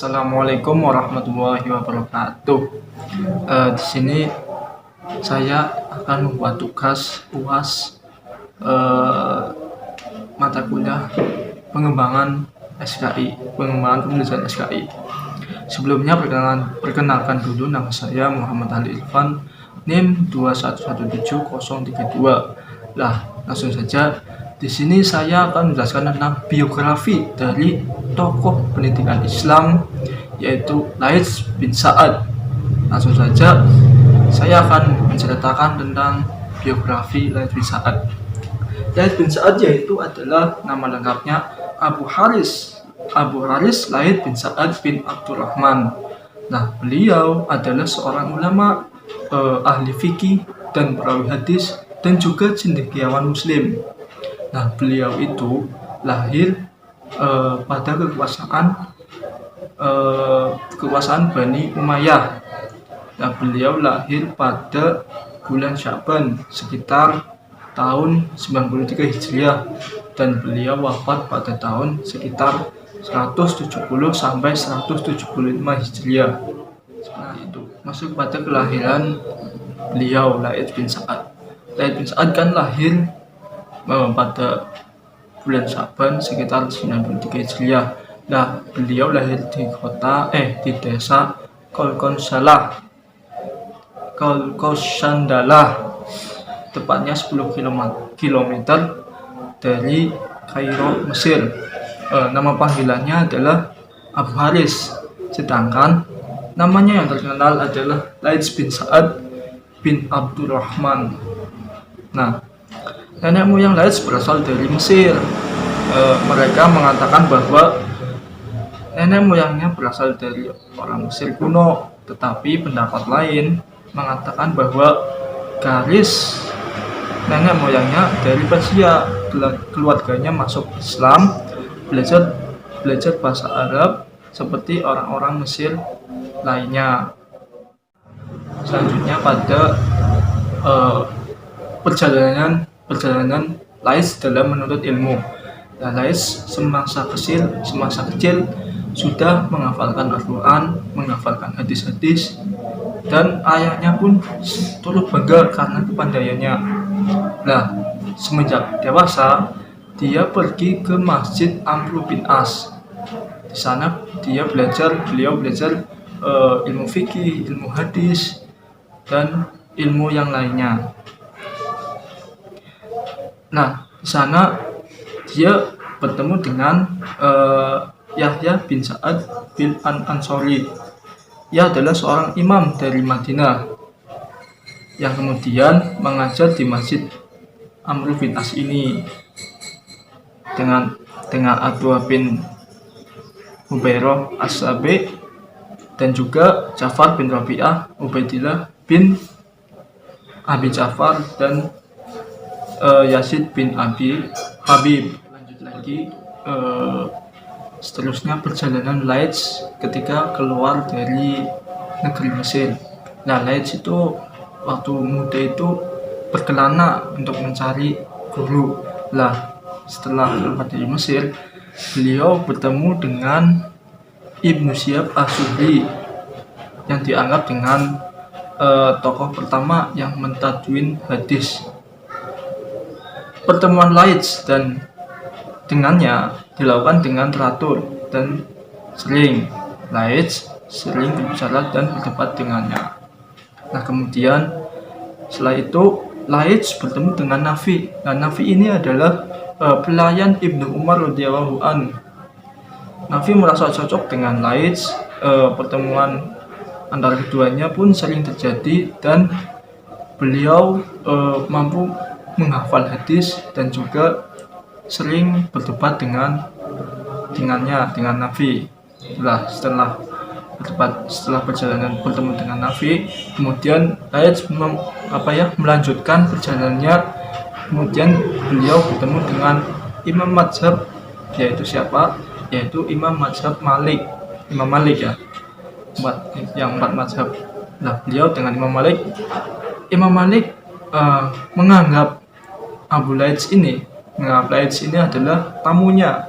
Assalamualaikum warahmatullahi wabarakatuh. Di sini saya akan membuat tugas UAS mata kuliah pengembangan SKI, pengembangan penulisan SKI. Sebelumnya perkenalkan dulu, nama saya Muhammad Ali Irfan, NIM 2117032. Langsung saja. Di sini saya akan menjelaskan tentang biografi dari tokoh pendidikan Islam, yaitu Laits bin Sa'ad. Langsung saja, saya akan menceritakan tentang biografi Laits bin Sa'ad. Laits bin Sa'ad yaitu adalah nama lengkapnya Abu Haris Laits bin Sa'ad bin Abdurrahman. Beliau adalah seorang ulama, ahli fikih dan perawi hadis, dan juga cendekiawan muslim. Beliau itu lahir pada kekuasaan Bani Umayyah. Beliau lahir pada bulan Sya'ban sekitar tahun 93 Hijriah, dan beliau wafat pada tahun sekitar 170 sampai 175 Hijriah. Itu masuk pada kelahiran beliau, Laits bin Sa'ad. Laits bin Sa'ad kan lahir pada bulan Sya'ban sekitar 93 Hijriah. Beliau lahir di desa Kolkosandalah, tepatnya 10 km dari Kairo, Mesir. Nama panggilannya adalah Abu Haris, sedangkan namanya yang terkenal adalah Laits bin Sa'ad bin Abdurrahman. Nenek moyang Laits berasal dari Mesir. Mereka mengatakan bahwa nenek moyangnya berasal dari orang Mesir kuno, tetapi pendapat lain mengatakan bahwa garis nenek moyangnya dari Persia. Keluarganya masuk Islam, belajar bahasa Arab seperti orang-orang Mesir lainnya. Selanjutnya pada perjalanan Laits dalam menuntut ilmu. Laits semasa kecil sudah menghafalkan Al-Quran, menghafalkan hadis-hadis, dan ayahnya pun turut bangga karena kepandaiannya. Semenjak dewasa, dia pergi ke Masjid Amr bin As. Di sana beliau belajar ilmu fikih, ilmu hadis, dan ilmu yang lainnya. Di sana dia bertemu dengan Yahya bin Sa'ad bin Ansori. Ia adalah seorang imam dari Madinah yang kemudian mengajar di Masjid Amr bin As ini dengan Atwa bin Hubairah As-Sabi, dan juga Ja'far bin Rabi'ah, Ubaidillah bin Abi Ja'far, dan Yazid bin Abi Habib. Lanjut lagi, seterusnya perjalanan Laits ketika keluar dari negeri Mesir. Laits itu waktu muda itu berkelana untuk mencari guru. Setelah keluar dari Mesir, beliau bertemu dengan Ibnu Syihab Az-Zuhri, yang dianggap dengan tokoh pertama yang mentadwin hadis. Pertemuan Laits dan dengannya dilakukan dengan teratur dan sering. Laits sering berbicara dan berdebat dengannya. Kemudian setelah itu Laits bertemu dengan Nafi. Nafi ini adalah pelayan Ibnu Umar radhiyallahu anhu. Nafi merasa cocok dengan Laits. Pertemuan antara keduanya pun sering terjadi, dan beliau mampu menghafal hadis dan juga sering berdebat dengan Nafi. Setelah perjalanan bertemu dengan Nafi, kemudian Laits melanjutkan perjalanannya. Kemudian beliau bertemu dengan imam mazhab, yaitu siapa? Yaitu imam mazhab Malik. Imam Malik yang empat mazhab. Beliau dengan Imam Malik menganggap Laits ini adalah tamunya,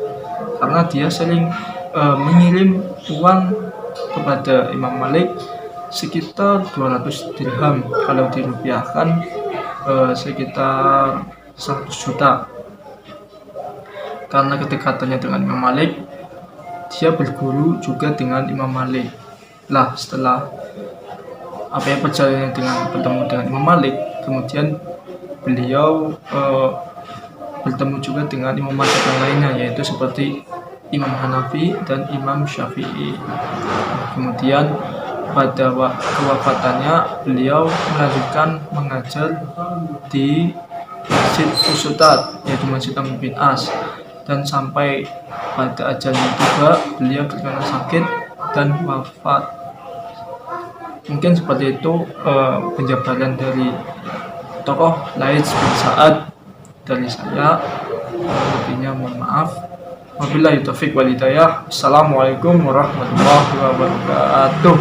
karena dia sering mengirim uang kepada Imam Malik sekitar 200 dirham, kalau dirupiahkan sekitar 100 juta. Karena kedekatannya dengan Imam Malik, dia berguru juga dengan Imam Malik. Lah setelah perjalanannya dengan bertemu dengan Imam Malik, kemudian beliau bertemu juga dengan imam mazhab yang lainnya, yaitu seperti Imam Hanafi dan Imam Syafi'i. Kemudian pada kewafatannya, beliau melanjutkan mengajar di Masjid Usutat, yaitu Masjid Amr bin As, dan sampai pada ajalnya juga beliau terkena sakit dan wafat. Mungkin seperti itu penjabaran dari tokoh Laits bin Sa'ad dari saya. Lebihnya mohon maaf. Wabillahi taufiq wal hidayah. Assalamualaikum warahmatullahi wabarakatuh.